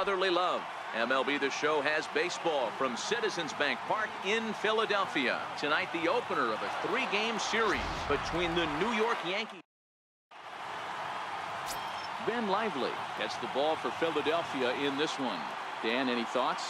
brotherly love. MLB The Show has baseball from Citizens Bank Park in Philadelphia. Tonight, the opener of a 3-game series between the New York Yankees. Ben Lively gets the ball for Philadelphia in this one. Dan, any thoughts?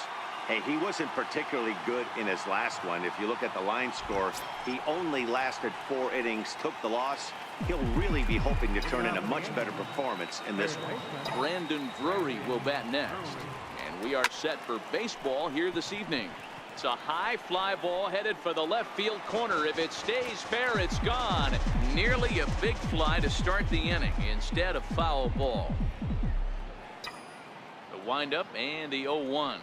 Hey, he wasn't particularly good in his last one. If you look at the line score, he only lasted 4 innings, took the loss. He'll really be hoping to turn in a much better performance in this one. Brandon Drury will bat next. And we are set for baseball here this evening. It's a high fly ball headed for the left field corner. If it stays fair, it's gone. Nearly a big fly to start the inning instead of foul ball. The windup and the 0-1.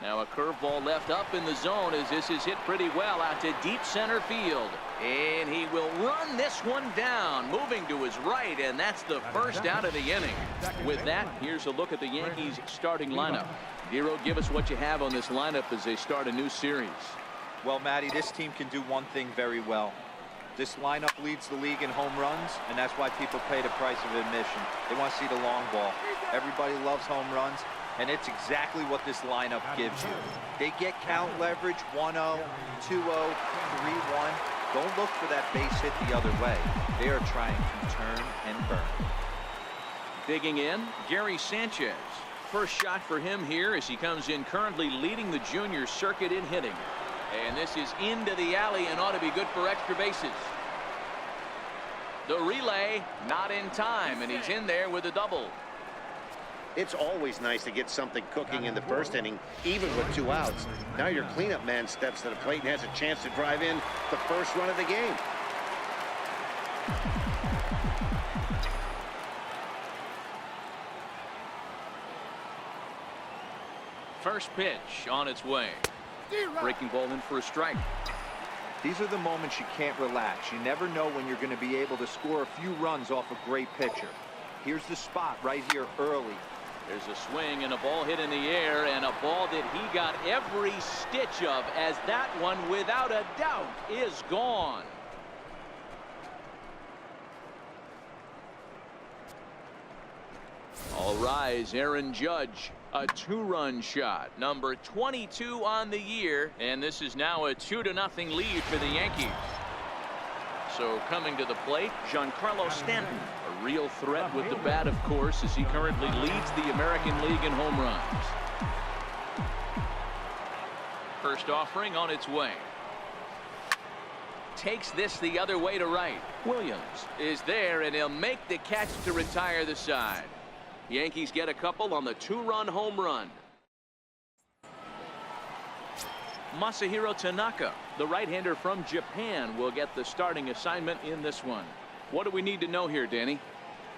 Now a curveball left up in the zone as this is hit pretty well out to deep center field. And he will run this one down, moving to his right, and that's the first out of the inning. With that, here's a look at the Yankees starting lineup. Dero, give us what you have on this lineup as they start a new series. Well, Matty, this team can do one thing very well. This lineup leads the league in home runs, and that's why people pay the price of admission. They want to see the long ball. Everybody loves home runs, and it's exactly what this lineup gives you. They get count leverage 1-0, 2-0, 3-1. Don't look for that base hit the other way. They are trying to turn and burn. Digging in, Gary Sanchez. First shot for him here as he comes in currently leading the junior circuit in hitting. And this is into the alley and ought to be good for extra bases. The relay not in time, and he's in there with a double. It's always nice to get something cooking in the first inning, even with 2 outs. Now your cleanup man steps to the plate and has a chance to drive in the first run of the game. First pitch on its way. Breaking ball in for a strike. These are the moments you can't relax. You never know when you're going to be able to score a few runs off a great pitcher. Here's the spot right here early. There's a swing and a ball hit in the air, and a ball that he got every stitch of, as that one without a doubt is gone. All rise, Aaron Judge. A 2-run shot, number 22 on the year, and this is now a 2-0 lead for the Yankees. So coming to the plate, Giancarlo Stanton, a real threat with the bat, of course, as he currently leads the American League in home runs. First offering on its way. Takes this the other way to right. Williams is there, and he'll make the catch to retire the side. Yankees get a couple on the 2-run home run. Masahiro Tanaka, the right-hander from Japan, will get the starting assignment in this one. What do we need to know here, Danny?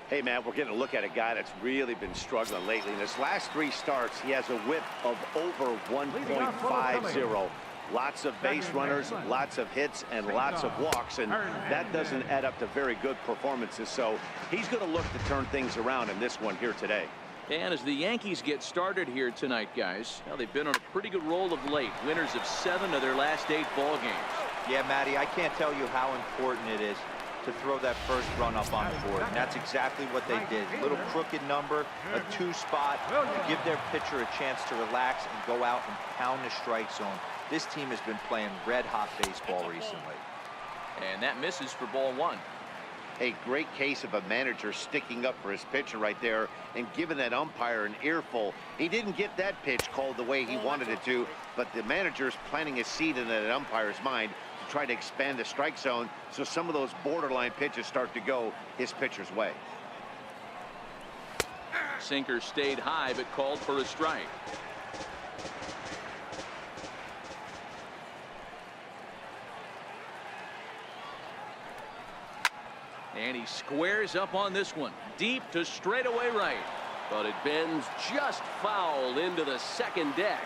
Hey, Matt, we're getting a look at a guy that's really been struggling lately. In his last 3 starts, he has a whip of over 1.50. Lots of base runners, lots of hits, and lots of walks, and that doesn't add up to very good performances. So he's going to look to turn things around in this one here today. And as the Yankees get started here tonight, guys, well, they've been on a pretty good roll of late. Winners of 7 of their last 8 ball games. Yeah, Matty, I can't tell you how important it is to throw that first run up on the board. And that's exactly what they did. A little crooked number, a 2 spot to give their pitcher a chance to relax and go out and pound the strike zone. This team has been playing red-hot baseball recently. And that misses for ball 1. A great case of a manager sticking up for his pitcher right there and giving that umpire an earful. He didn't get that pitch called the way he wanted it to, but the manager's planting a seed in that umpire's mind to try to expand the strike zone so some of those borderline pitches start to go his pitcher's way. Sinker stayed high but called for a strike. And he squares up on this one, deep to straightaway right. But it bends just foul into the second deck.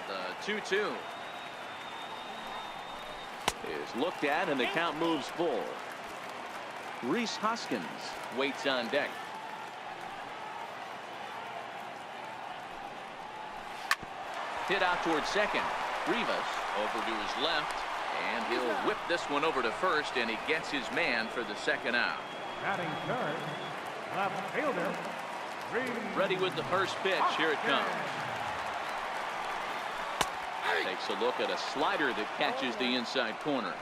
The 2-2 is looked at, and the count moves full. Rhys Hoskins waits on deck. Hit out towards second. Rivas over to his left. And he'll whip this one over to first, and he gets his man for the second out. Batting third, left fielder, Ready with the first pitch. Here it comes. Takes a look at a slider that catches the inside corner.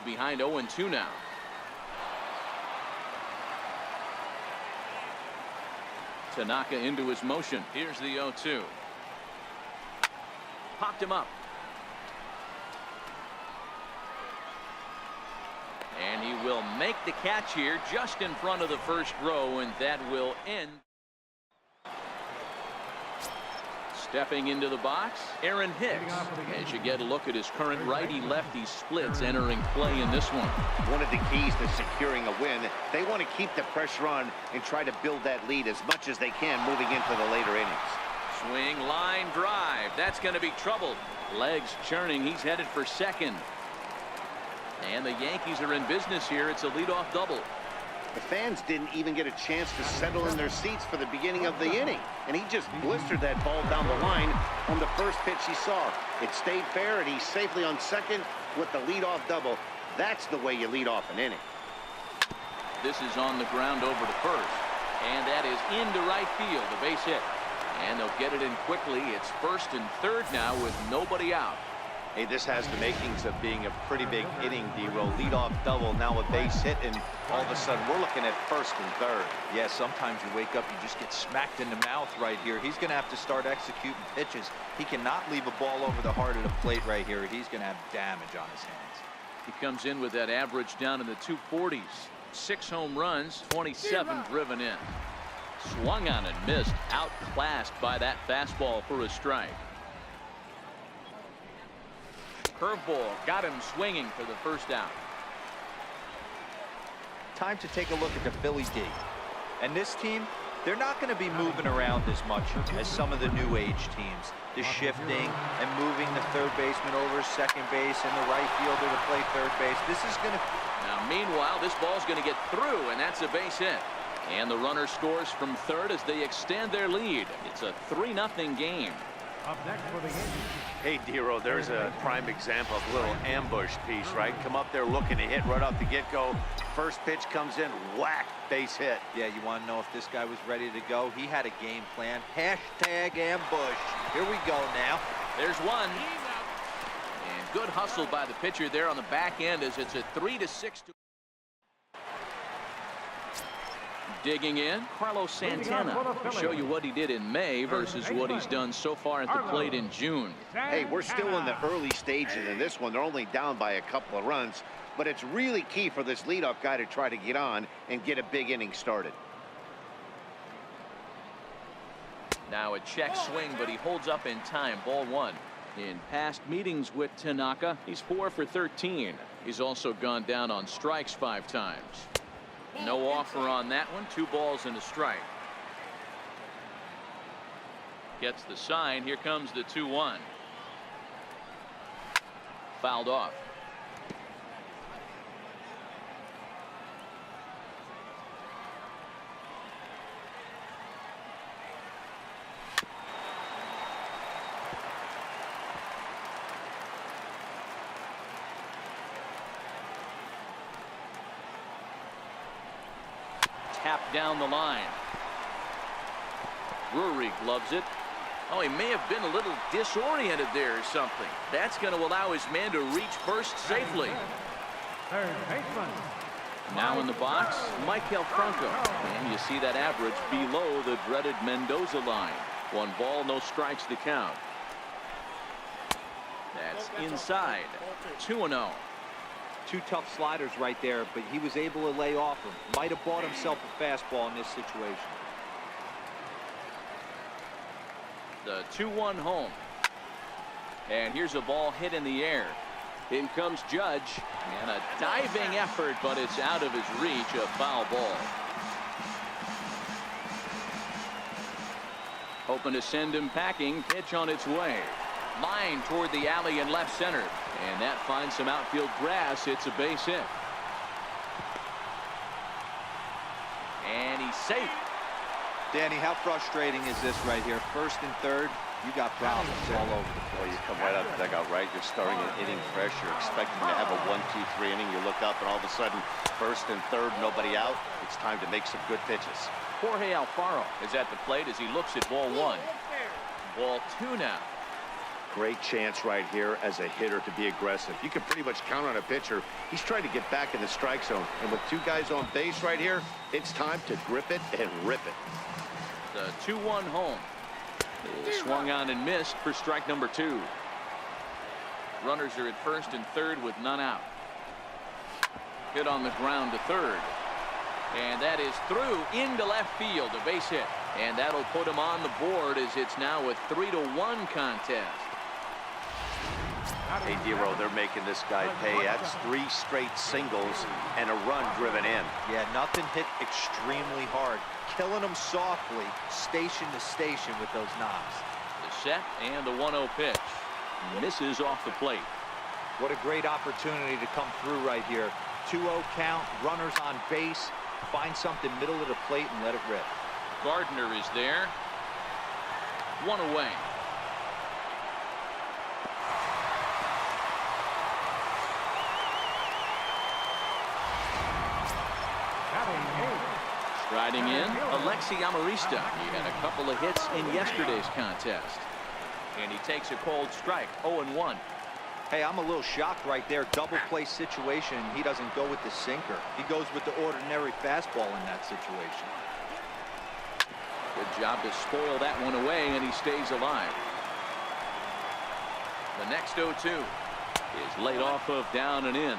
Behind 0-2 now. Tanaka into his motion. Here's the 0-2. Popped him up. And he will make the catch here just in front of the first row, and that will end. Stepping into the box, Aaron Hicks. As you get a look at his current righty-lefty splits entering play in this one. One of the keys to securing a win, they want to keep the pressure on and try to build that lead as much as they can moving into the later innings. Swing, line drive. That's going to be troubled. Legs churning. He's headed for second. And the Yankees are in business here. It's a leadoff double. The fans didn't even get a chance to settle in their seats for the beginning of the inning. And he just blistered that ball down the line on the first pitch he saw. It stayed fair, and he's safely on second with the leadoff double. That's the way you lead off an inning. This is on the ground over to first. And that is into right field, a base hit. And they'll get it in quickly. It's first and third now with nobody out. Hey, this has the makings of being a pretty big inning, D-Roll. Leadoff double, now a base hit, and all of a sudden we're looking at first and third. Yeah, sometimes you wake up, you just get smacked in the mouth right here. He's going to have to start executing pitches. He cannot leave a ball over the heart of the plate right here. He's going to have damage on his hands. He comes in with that average down in the 240s. 6 home runs, 27 driven in. Swung on and missed, outclassed by that fastball for a strike. Curveball got him swinging for the first out. Time to take a look at the Philly D. And this team, they're not going to be moving around as much as some of the new age teams. The shifting and moving the third baseman over second base and the right fielder to play third base. This is going to... Now, meanwhile, this ball's going to get through, and that's a base hit. And the runner scores from third as they extend their lead. It's a 3-0 game. Up next for the Yankees. Hey, Dero, there's a prime example of a little ambush piece, right? Come up there looking to hit right off the get-go. First pitch comes in, whack, base hit. Yeah, you want to know if this guy was ready to go? He had a game plan. Hashtag ambush. Here we go now. There's one. And good hustle by the pitcher there on the back end as it's a 3-6. Digging in, Carlos Santana to show you what he did in May versus what he's done so far at the plate in June. Hey, we're still in the early stages in this one. They're only down by a couple of runs, but it's really key for this leadoff guy to try to get on and get a big inning started. Now a check swing, but he holds up in time. Ball 1. In past meetings with Tanaka, he's 4 for 13. He's also gone down on strikes 5 times. No offer on that one. 2 balls and a strike. Gets the sign. Here comes the 2-1. Fouled off. Tap down the line. Drury gloves it. Oh, he may have been a little disoriented there or something. That's going to allow his man to reach first safely. Third baseman. Now in the box, Maikel Franco. And you see that average below the dreaded Mendoza line. 1 ball, no strikes to count. That's inside. 2-0. 2 tough sliders right there, but he was able to lay off him. Might have bought himself a fastball in this situation. The 2-1 home. And here's a ball hit in the air. In comes Judge. And a diving effort, but it's out of his reach. A foul ball. Hoping to send him packing. Pitch on its way. Line toward the alley in left center. And that finds some outfield grass. It's a base hit. And he's safe. Danny, how frustrating is this right here? First and third, you got problems all over the Well, place. you come right out the dugout, right? You're starting an inning fresh. You're expecting to have a 1-2-3 inning. You look up, and all of a sudden, first and third, nobody out. It's time to make some good pitches. Jorge Alfaro is at the plate as he looks at ball one. Ball two now. Great chance right here as a hitter to be aggressive. You can pretty much count on a pitcher. He's trying to get back in the strike zone. And with two guys on base right here, it's time to grip it and rip it. The 2-1 home. Is swung on and missed for strike number 2. Runners are at first and third with none out. Hit on the ground to third. And that is through into left field, a base hit. And that'll put him on the board as it's now a 3-1 contest. Hey, Dero, they're making this guy pay. That's 3 straight singles and a run driven in. Yeah, nothing hit extremely hard. Killing them softly, station to station with those knobs. The set and the 1-0 pitch. Misses off the plate. What a great opportunity to come through right here. 2-0 count, runners on base. Find something middle of the plate and let it rip. Gardner is there. 1 away. Striding in, Alexi Amarista. He had a couple of hits in yesterday's contest. And he takes a cold strike, 0-1. Hey, I'm a little shocked right there. Double play situation. He doesn't go with the sinker. He goes with the ordinary fastball in that situation. Good job to spoil that one away, and he stays alive. The next 0-2 is laid off of down and in.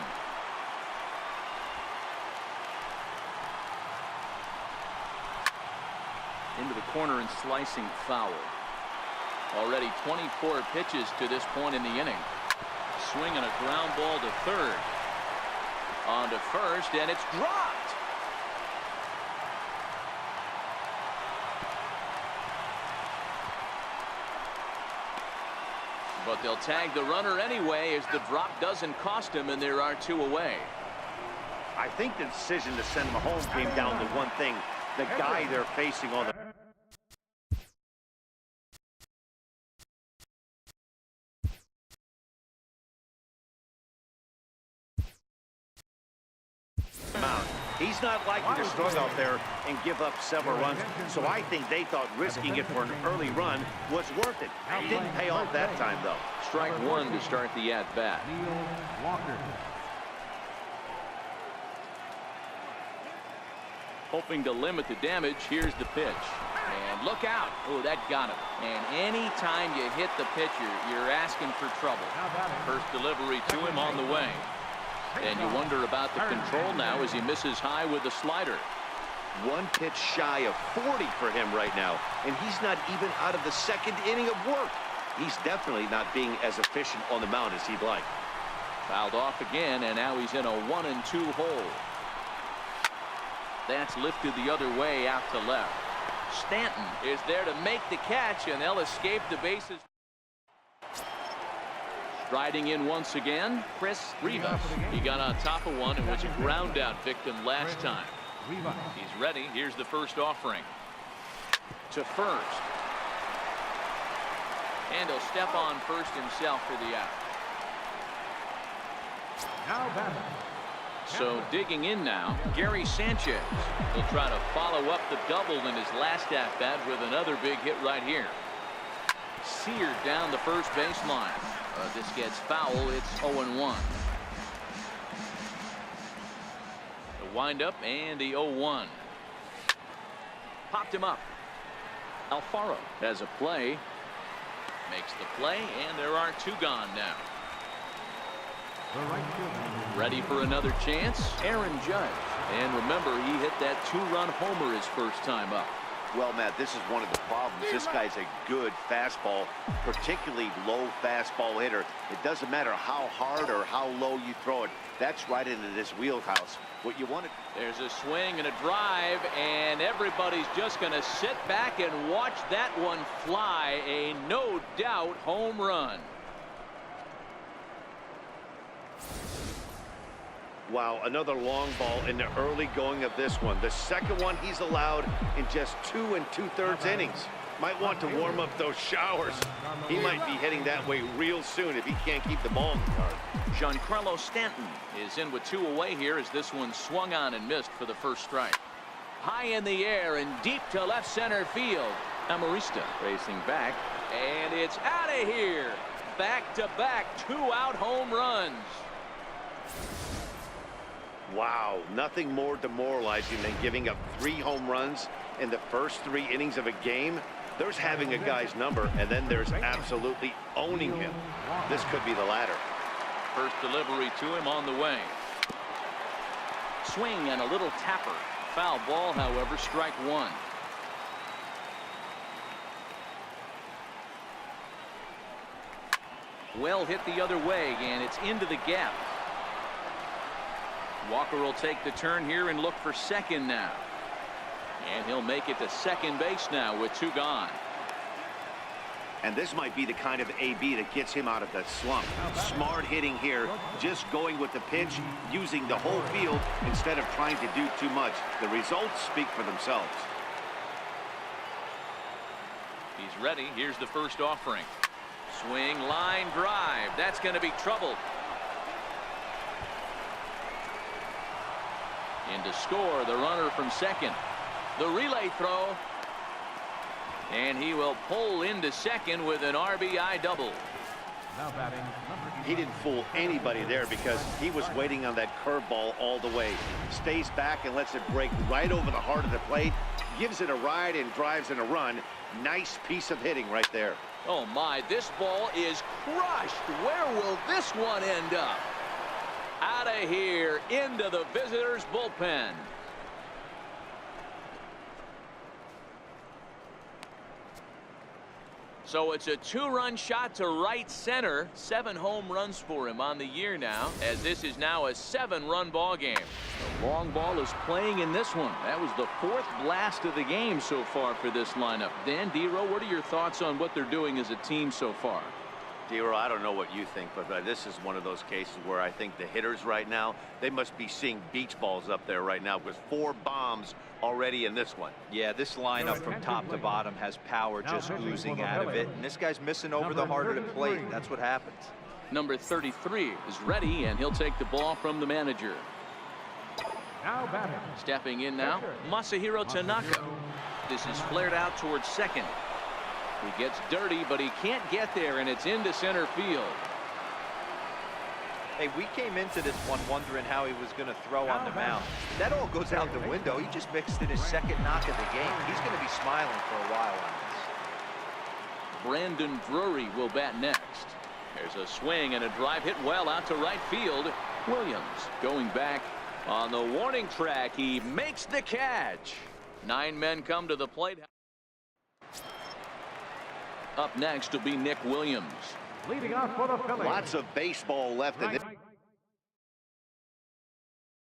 Into the corner and slicing foul. Already 24 pitches to this point in the inning. Swinging a ground ball to third. On to first, and it's dropped. But they'll tag the runner anyway as the drop doesn't cost him, and there are 2 away. I think the decision to send him home came down to one thing. The guy they're facing on the mound. He's not likely to struggle out there and give up several runs. So I think they thought risking it for an early run was worth it. Didn't pay off that time, though. Strike 1 to start the at-bat. Hoping to limit the damage. Here's the pitch. And look out. Oh, that got him. And any time you hit the pitcher, you're asking for trouble. First delivery to him on the way. And you wonder about the control now as he misses high with the slider. 1 pitch shy of 40 for him right now. And he's not even out of the second inning of work. He's definitely not being as efficient on the mound as he'd like. Fouled off again, and now he's in a 1-2 hole. That's lifted the other way out to left. Stanton is there to make the catch, and they'll escape the bases. Striding in once again, Chris Rivas. He got on top of one and was a ground out victim last time. He's ready. Here's the first offering. To first. And he'll step on first himself for the out. So digging in now, Gary Sanchez will try to follow up the double in his last at-bat with another big hit right here. Seared down the first baseline. This gets foul. It's 0-1. The windup and the 0-1. Popped him up. Alfaro has a play. Makes the play, and there are 2 gone now. Ready for another chance, Aaron Judge. And remember, he hit that 2-run homer his first time up. Well, Matt, this is one of the problems. This guy's a good fastball, particularly low fastball hitter. It doesn't matter how hard or how low you throw it. That's right into this wheelhouse. What you want to... There's a swing and a drive, and everybody's just going to sit back and watch that one fly. A no doubt home run. Wow, another long ball in the early going of this one. The second one he's allowed in just 2 2/3 innings. Might want to warm up those showers. He might be heading that way real soon if he can't keep the ball in the yard. Giancarlo Stanton is in with 2 away here as this one swung on and missed for the first strike. High in the air and deep to left center field. Amarista racing back, and it's out of here. Back-to-back 2-out home runs. Wow, nothing more demoralizing than giving up 3 home runs in the first 3 innings of a game. There's having a guy's number, and then there's absolutely owning him. This could be the latter. First delivery to him on the way. Swing and a little tapper. Foul ball, however, strike 1. Well hit the other way, and it's into the gap. Walker will take the turn here and look for second now. And he'll make it to second base now with 2 gone. And this might be the kind of AB that gets him out of the slump. Smart hitting here, just going with the pitch, using the whole field instead of trying to do too much. The results speak for themselves. He's ready. Here's the first offering. Swing, line drive. That's going to be trouble. In to score, the runner from second. The relay throw. And he will pull into second with an RBI double. Now batting, He didn't fool anybody there because he was waiting on that curveball all the way. Stays back and lets it break right over the heart of the plate. Gives it a ride and drives in a run. Nice piece of hitting right there. Oh my, this ball is crushed. Where will this one end up? Out of here into the visitors' bullpen. So it's a 2-run shot to right center. 7 home runs for him on the year now, as this is now a 7-run ball game. The long ball is playing in this one. That was the 4th blast of the game so far for this lineup. Dan Dero, what are your thoughts on what they're doing as a team so far? Dero, I don't know what you think, but this is one of those cases where I think the hitters right now, they must be seeing beach balls up there right now with 4 bombs already in this one. Yeah, this lineup from top to bottom has power just oozing out of it, and this guy's missing over the heart of the plate. That's what happens. Number 33 is ready, and he'll take the ball from the manager. now batting. Stepping in now, Masahiro Tanaka. This is flared out towards second. He gets dirty, but he can't get there, and it's into center field. Hey, we came into this one wondering how he was going to throw on the mound. That all goes out the window. He just mixed in his 2nd knock of the game. He's going to be smiling for a while on this. Brandon Drury will bat next. There's a swing and a drive hit well out to right field. Williams going back on the warning track. He makes the catch. 9 men come to the plate. Up next will be Nick Williams. Leading off for the Phillies. Lots of baseball left in this. Right.